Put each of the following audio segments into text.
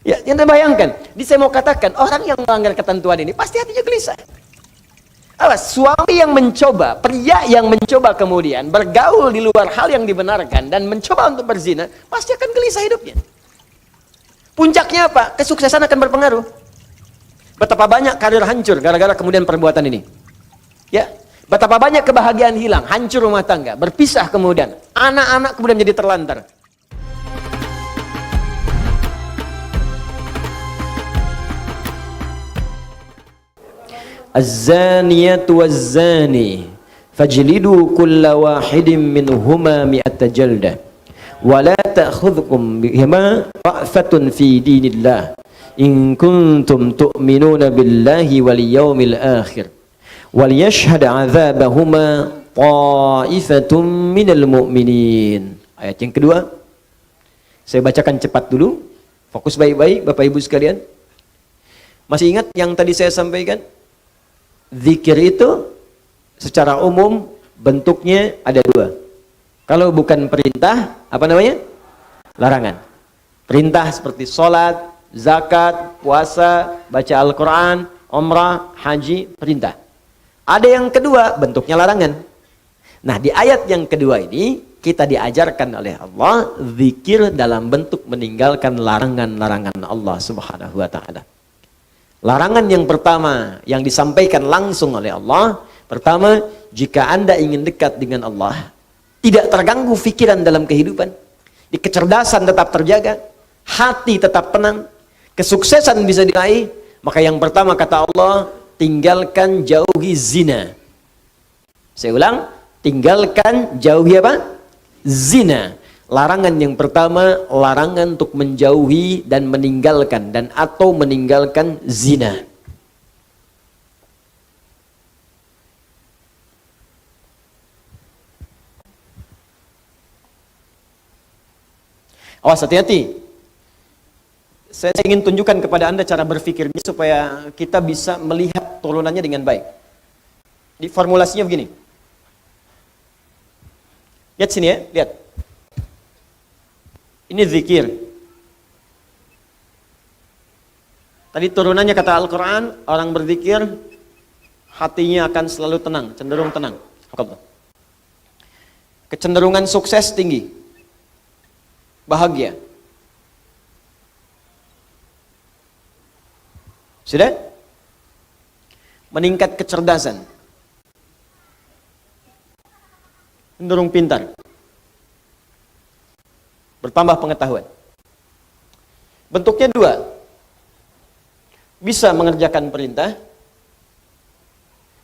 Ya, Anda bayangkan. Jadi saya mau katakan, orang yang melanggar ketentuan ini pasti hatinya gelisah. Awas, suami yang mencoba, pria yang mencoba kemudian bergaul di luar hal yang dibenarkan dan mencoba untuk berzina, pasti akan gelisah hidupnya. Puncaknya apa? Kesuksesan akan berpengaruh. Betapa banyak karir hancur gara-gara kemudian perbuatan ini. Ya, betapa banyak kebahagiaan hilang, hancur rumah tangga, berpisah kemudian, anak-anak kemudian jadi terlantar. Az-zaniyatu waz-zani fajlidu kulla wahidin minhuma mi'ata jaldah wa la ta'khudhukum bihima ra'fatun fi dinillah in kuntum tu'minuna billahi wal yawmil akhir wal yashhad 'adzabahuma ta'ifatun minal mu'minin. Ayat yang kedua saya bacakan cepat dulu, fokus baik-baik Bapak Ibu sekalian. Masih ingat yang tadi saya sampaikan? Zikir itu secara umum bentuknya ada dua. Kalau bukan perintah, apa namanya? Larangan. Perintah seperti sholat, zakat, puasa, baca Al-Quran, umrah, haji, perintah. Ada yang kedua, bentuknya larangan. Nah, di ayat yang kedua ini kita diajarkan oleh Allah zikir dalam bentuk meninggalkan larangan-larangan Allah Subhanahu wa ta'ala. Larangan yang pertama yang disampaikan langsung oleh Allah, pertama, jika Anda ingin dekat dengan Allah, tidak terganggu pikiran dalam kehidupan, di kecerdasan tetap terjaga, hati tetap tenang, kesuksesan bisa diraih, maka yang pertama kata Allah, tinggalkan jauhi zina. Saya ulang, tinggalkan jauhi apa? Zina. Larangan yang pertama, larangan untuk menjauhi dan meninggalkan dan atau meninggalkan zina. Awas, hati-hati. Saya ingin tunjukkan kepada Anda cara berpikir ini supaya kita bisa melihat turunannya dengan baik. Di formulasinya begini. Lihat sini ya, lihat. Ini zikir. Tadi turunannya kata Al-Quran, orang berzikir, hatinya akan selalu tenang, cenderung tenang. Kecenderungan sukses tinggi. Bahagia. Sudah? Meningkat kecerdasan. Cenderung pintar. Bertambah pengetahuan. Bentuknya dua. Bisa mengerjakan perintah,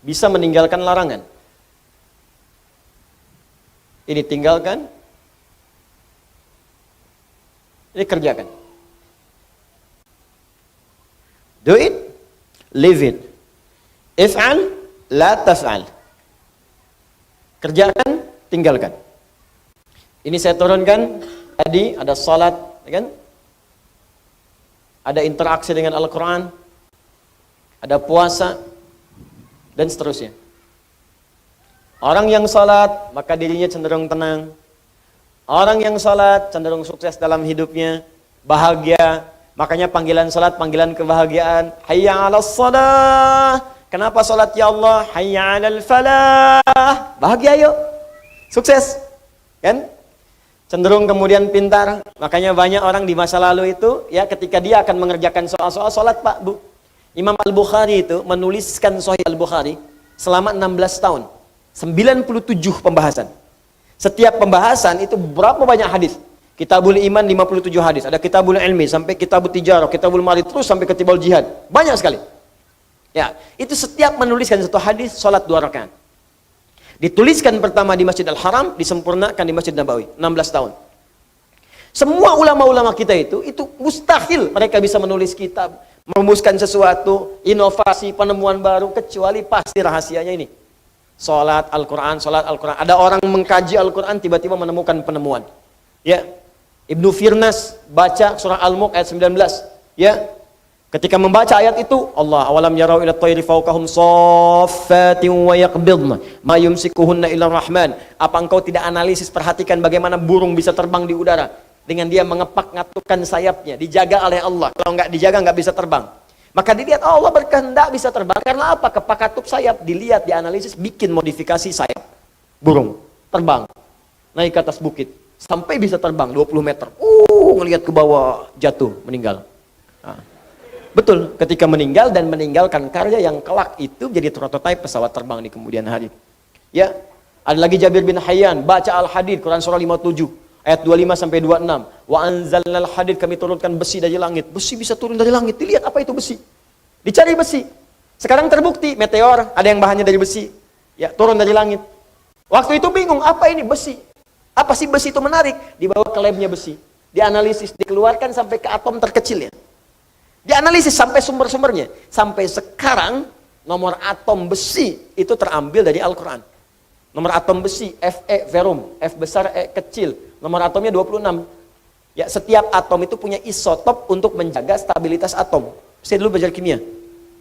bisa meninggalkan larangan. Ini tinggalkan, ini kerjakan. Do it, live it. If'al, la taf'al. Kerjakan, tinggalkan. Ini saya turunkan. Tadi ada salat, kan? Ada interaksi dengan Al-Quran, ada puasa, dan seterusnya. Orang yang salat, maka dirinya cenderung tenang. Orang yang salat, cenderung sukses dalam hidupnya, bahagia. Makanya panggilan salat, panggilan kebahagiaan. Hayya 'alas shalah. Kenapa salat ya Allah? Hayya 'alal falah. Bahagia yuk. Sukses. Kan? Cenderung kemudian pintar, makanya banyak orang di masa lalu itu, ya ketika dia akan mengerjakan soal-soal sholat Pak Bu, Imam Al-Bukhari itu menuliskan Sahih Al-Bukhari selama 16 tahun, 97 pembahasan. Setiap pembahasan itu berapa banyak hadis? Kitabul Iman 57 hadis, ada Kitabul Ilmi sampai Kitabul Tijarah, Kitabul Mari terus sampai Kitabul Jihad, banyak sekali. Ya, itu setiap menuliskan satu hadis sholat 2 rakaat. Dituliskan pertama di Masjid Al-Haram, disempurnakan di Masjid Nabawi, 16 tahun. Semua ulama-ulama kita itu mustahil mereka bisa menulis kitab, merumuskan sesuatu, inovasi, penemuan baru, kecuali pasti rahasianya ini. Salat Al-Quran, salat Al-Quran. Ada orang mengkaji Al-Quran, tiba-tiba menemukan penemuan. Ya, Ibnu Firnas baca surah Al-Mulk ayat 19. Ya, ketika membaca ayat itu, Allah awalam yarau ila tayri fawqahum saffatin wa yaqbidna ma yumsikuhunna illa rahman. Apa engkau tidak analisis perhatikan bagaimana burung bisa terbang di udara? dengan dia mengepak ngatukan sayapnya, dijaga oleh Allah. Kalau nggak dijaga nggak bisa terbang. Maka dilihat Allah berkehendak bisa terbang. Karena apa? Kepak katup sayap dilihat, dianalisis, bikin modifikasi sayap burung, terbang, naik ke atas bukit, sampai bisa terbang 20 meter. Ngelihat ke bawah, jatuh, meninggal. Nah, betul, ketika meninggal dan meninggalkan karya yang kelak itu jadi prototipe pesawat terbang di kemudian hari. Ya, ada lagi Jabir bin Hayyan, baca Al-Hadid, Quran surah 57. Ayat 25 sampai 26. Wa anzalnal hadid, kami turunkan besi dari langit. Besi bisa turun dari langit. Dilihat apa itu besi. Dicari besi. Sekarang terbukti meteor ada yang bahannya dari besi. Ya, turun dari langit. Waktu itu bingung, apa ini besi? Apa sih besi itu menarik? Dibawa ke labnya besi. Dianalisis, dikeluarkan sampai ke atom terkecilnya. Dianalisis sampai sumber-sumbernya. Sampai sekarang nomor atom besi itu terambil dari Al-Quran. Nomor atom besi, Fe, verum, F besar, E kecil. Nomor atomnya 26. Ya, setiap atom itu punya isotop untuk menjaga stabilitas atom. Saya dulu belajar kimia.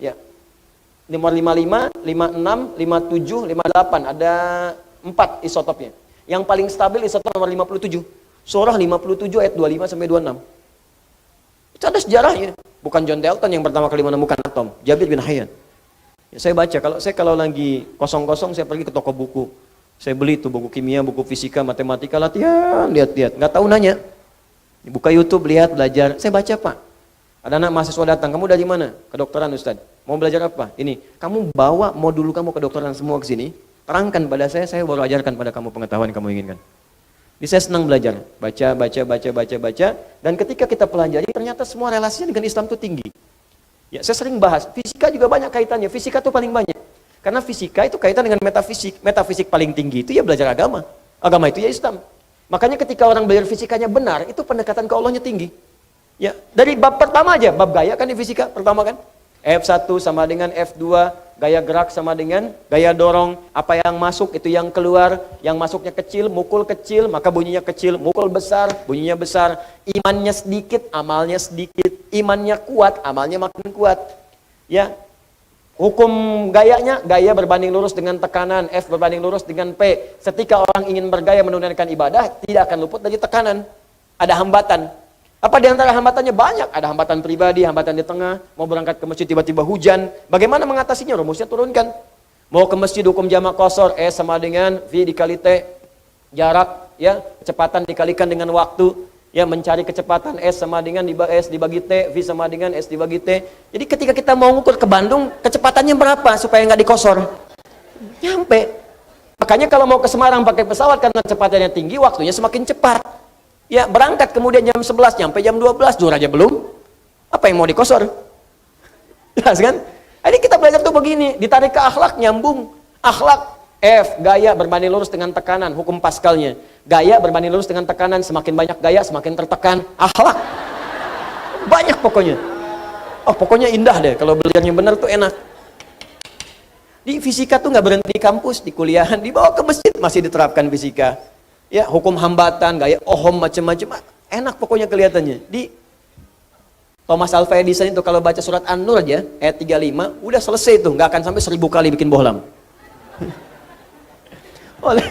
Ya. Nomor 55, 56, 57, 58. Ada 4 isotopnya. Yang paling stabil isotop nomor 57. Surah 57 ayat 25 sampai 26. Itu ada sejarahnya. Bukan John Dalton yang pertama kali menemukan atom. Jabir bin Hayyan. Ya, saya baca, kalau lagi kosong-kosong saya pergi ke toko buku. Saya beli tuh buku kimia, buku fisika, matematika, latihan, lihat-lihat. Nggak tahu nanya. Buka YouTube, lihat, belajar. Saya baca, Pak. Ada anak mahasiswa datang, kamu dari mana? Kedokteran, Ustaz. Mau belajar apa? Ini, kamu bawa modul kamu kedokteran semua ke sini. Terangkan pada saya baru ajarkan pada kamu pengetahuan yang kamu inginkan. Jadi saya senang belajar. Baca. Dan ketika kita pelajari, ternyata semua relasinya dengan Islam itu tinggi. Ya, saya sering bahas, fisika juga banyak kaitannya. Fisika itu paling banyak. Karena fisika itu kaitan dengan metafisik. Metafisik paling tinggi itu ya belajar agama. Agama itu ya Islam. Makanya ketika orang belajar fisikanya benar, itu pendekatan ke Allahnya tinggi. Ya, dari bab pertama aja, bab gaya kan di fisika pertama kan. F1 sama dengan F2, gaya gerak sama dengan gaya dorong, apa yang masuk itu yang keluar, yang masuknya kecil, mukul kecil, maka bunyinya kecil, mukul besar, bunyinya besar, imannya sedikit, amalnya sedikit, imannya kuat, amalnya makin kuat. Ya. Hukum gayanya, gaya berbanding lurus dengan tekanan, F berbanding lurus dengan P. Ketika orang ingin bergaya menunaikan ibadah, tidak akan luput dari tekanan. Ada hambatan. Apa di antara hambatannya? Banyak. Ada hambatan pribadi, hambatan di tengah, mau berangkat ke masjid tiba-tiba hujan. Bagaimana mengatasinya? Rumusnya turunkan. Mau ke masjid hukum jamak qashar, S sama dengan V dikali T. Jarak, ya, kecepatan dikalikan dengan waktu. Ya, mencari kecepatan S sama dengan S dibagi T, V sama dengan S dibagi T. Jadi ketika kita mau ngukur ke Bandung, kecepatannya berapa supaya nggak dikosor? Nyampe. Makanya kalau mau ke Semarang pakai pesawat karena kecepatannya tinggi, waktunya semakin cepat. Ya, berangkat kemudian jam 11, nyampe jam 12, zuhur aja belum. Apa yang mau dikosor? Jelas kan? Jadi kita belajar tuh begini, ditarik ke akhlak, nyambung. Akhlak, F, gaya berbanding lurus dengan tekanan, hukum Pascalnya. Gaya berbanding lurus dengan tekanan, semakin banyak gaya, semakin tertekan. Akhlak. Banyak pokoknya. Oh, pokoknya indah deh, kalau belajarnya benar tuh enak. Di fisika tuh nggak berhenti di kampus, di kuliahan, dibawa ke masjid, masih diterapkan fisika. Ya, hukum hambatan, gaya Ohm, macam-macam. Enak pokoknya kelihatannya. Di Thomas Alva Edison itu kalau baca surat An-Nur aja, ayat 35, udah selesai tuh, nggak akan sampai 1000 kali bikin bohlam. Oleh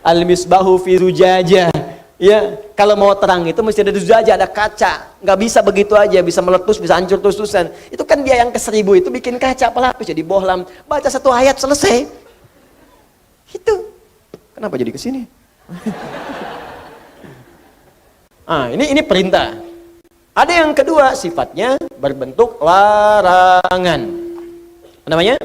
Al-Misbahu fi Zujajah. Ya, kalau mau terang itu mesti ada zujajah, ada kaca. Nggak bisa begitu aja, bisa meletus, bisa hancur terus-terusan. Itu kan dia yang ke 1000 itu bikin kaca pelapis jadi bohlam. Baca 1 ayat selesai. Itu. Kenapa jadi ke sini? Ini perintah. Ada yang kedua, sifatnya berbentuk larangan. Apa namanya?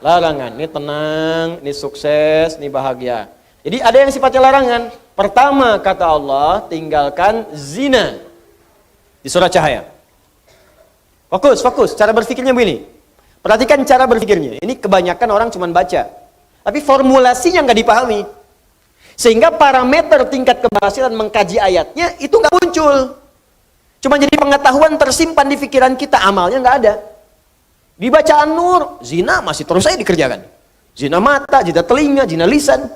Larangan. Ini tenang, ini sukses, ini bahagia. Jadi ada yang sifatnya larangan. Pertama kata Allah, tinggalkan zina. Di surah Cahaya. Fokus. Cara berpikirnya begini. Perhatikan cara berpikirnya. Ini kebanyakan orang cuma baca. Tapi formulasinya nggak dipahami. Sehingga parameter tingkat keberhasilan mengkaji ayatnya itu nggak muncul. Cuma jadi pengetahuan tersimpan di pikiran kita, amalnya nggak ada. Di bacaan Nur, zina masih terus saja dikerjakan. Zina mata, zina telinga, zina lisan.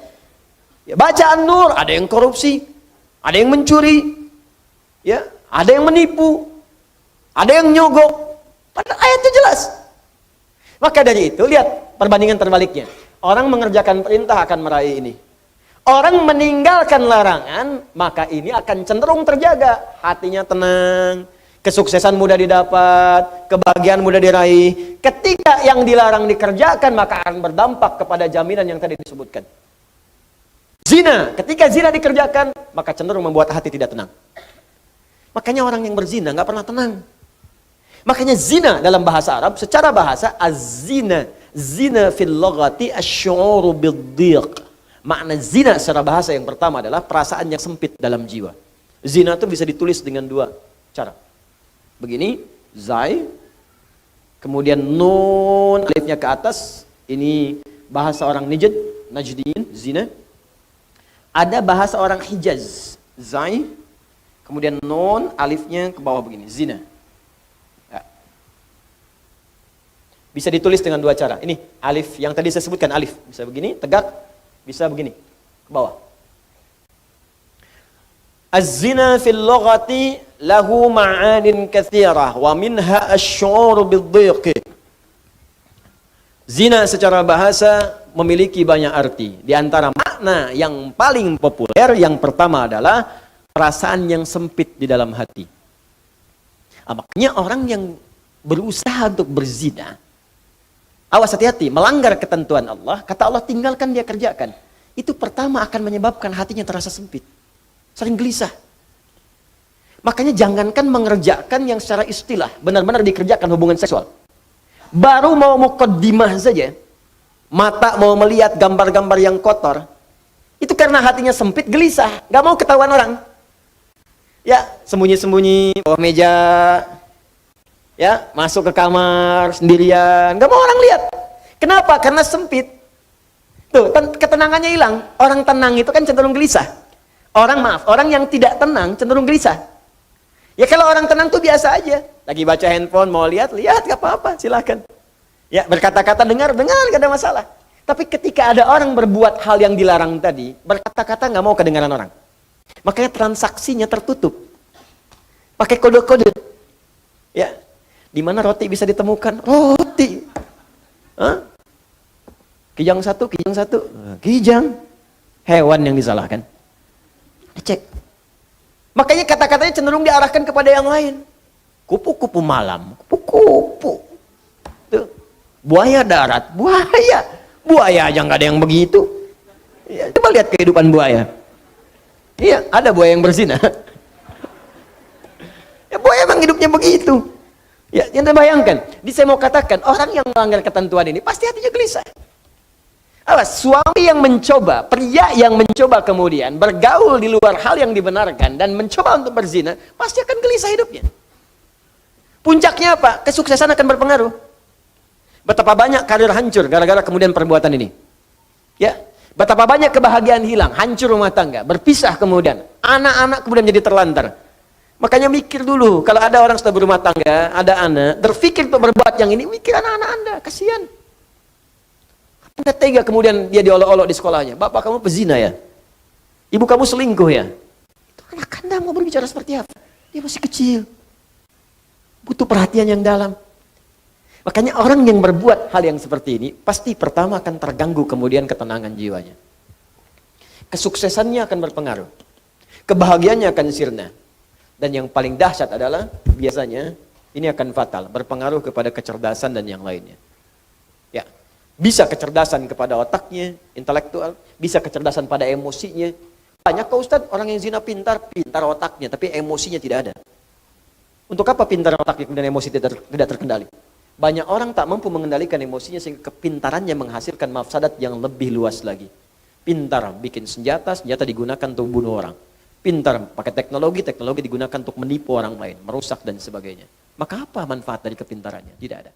Ya, bacaan Nur, ada yang korupsi, ada yang mencuri, ya, ada yang menipu, ada yang nyogok. Padahal ayatnya jelas. Maka dari itu, lihat perbandingan terbaliknya. Orang mengerjakan perintah akan meraih ini. Orang meninggalkan larangan, maka ini akan cenderung terjaga. Hatinya tenang, kesuksesan mudah didapat, kebahagiaan mudah diraih. Ketika yang dilarang dikerjakan, maka akan berdampak kepada jaminan yang tadi disebutkan. Zina, ketika zina dikerjakan, maka cenderung membuat hati tidak tenang. Makanya orang yang berzina nggak pernah tenang. Makanya zina dalam bahasa Arab, secara bahasa, az-zina, zina fil lughati asy-syu'uru bid-dhiq. Makna zina secara bahasa yang pertama adalah perasaan yang sempit dalam jiwa. Zina itu bisa ditulis dengan dua cara. Begini, zai, kemudian nun, alifnya ke atas. Ini bahasa orang Najd, Najdiyin, zina. Ada bahasa orang Hijaz, zai, kemudian nun, alifnya ke bawah begini, zina. Ya. Bisa ditulis dengan dua cara. Ini alif yang tadi saya sebutkan, alif. Bisa begini, tegak. Bisa begini, ke bawah. Az-zina fil lughati lahu ma'anin katsirah wa minha asy-syu'ur bid-dhiq. Zina secara bahasa memiliki banyak arti. Di antara makna yang paling populer yang pertama adalah perasaan yang sempit di dalam hati. Makanya orang yang berusaha untuk berzina, awas hati-hati, melanggar ketentuan Allah, kata Allah tinggalkan dia kerjakan. Itu pertama akan menyebabkan hatinya terasa sempit. Sering gelisah. Makanya jangankan mengerjakan yang secara istilah, benar-benar dikerjakan hubungan seksual. Baru mau muqaddimah saja, mata mau melihat gambar-gambar yang kotor, itu karena hatinya sempit, gelisah, gak mau ketahuan orang. Ya, sembunyi-sembunyi, bawah meja, ya, masuk ke kamar sendirian, gak mau orang lihat. Kenapa? Karena sempit. Tuh, ketenangannya hilang. Orang tenang itu kan cenderung gelisah. Orang yang tidak tenang cenderung gelisah. Ya kalau orang tenang tuh biasa aja. Lagi baca handphone, mau lihat, gak apa-apa, silakan. Ya, berkata-kata, dengar, gak ada masalah. Tapi ketika ada orang berbuat hal yang dilarang tadi, berkata-kata gak mau kedengaran orang. Makanya transaksinya tertutup. Pakai kode-kode. Ya, di mana roti bisa ditemukan? Roti. Hah? Kijang satu. Kijang. Hewan yang disalahkan. Cek. Makanya kata-katanya cenderung diarahkan kepada yang lain. Kupu-kupu malam. Kupu-kupu. Tuh. Buaya darat. Buaya aja nggak ada yang begitu. Ya, coba lihat kehidupan buaya. Iya, ada buaya yang berzina. Ya, buaya emang hidupnya begitu. Ya, yang bayangkan. Jadi saya mau katakan, orang yang melanggar ketentuan ini pasti hatinya gelisah. Awas, suami yang mencoba, pria yang mencoba kemudian bergaul di luar hal yang dibenarkan dan mencoba untuk berzina, pasti akan gelisah hidupnya. Puncaknya apa? Kesuksesan akan berpengaruh. Betapa banyak karir hancur gara-gara kemudian perbuatan ini. Ya, betapa banyak kebahagiaan hilang, hancur rumah tangga, berpisah kemudian, anak-anak kemudian jadi terlantar. Makanya mikir dulu, kalau ada orang sudah berumah tangga, ada anak, berpikir untuk berbuat yang ini, mikir anak-anak Anda, kasihan. Anda tega kemudian dia diolok-olok di sekolahnya. Bapak kamu pezina ya? Ibu kamu selingkuh ya? Itu anak Anda mau berbicara seperti apa? Dia masih kecil. Butuh perhatian yang dalam. Makanya orang yang berbuat hal yang seperti ini, pasti pertama akan terganggu kemudian ketenangan jiwanya. Kesuksesannya akan berpengaruh. Kebahagiaannya akan sirna. Dan yang paling dahsyat adalah, biasanya, ini akan fatal. Berpengaruh kepada kecerdasan dan yang lainnya. Ya. Bisa kecerdasan kepada otaknya, intelektual, bisa kecerdasan pada emosinya. Banyak kok Ustaz, orang yang zina pintar otaknya, tapi emosinya tidak ada. Untuk apa pintar otaknya kemudian emosi tidak terkendali? Banyak orang tak mampu mengendalikan emosinya sehingga kepintarannya menghasilkan mafsadat yang lebih luas lagi. Pintar bikin senjata digunakan untuk bunuh orang. Pintar pakai teknologi digunakan untuk menipu orang lain, merusak dan sebagainya. Maka apa manfaat dari kepintarannya? Tidak ada.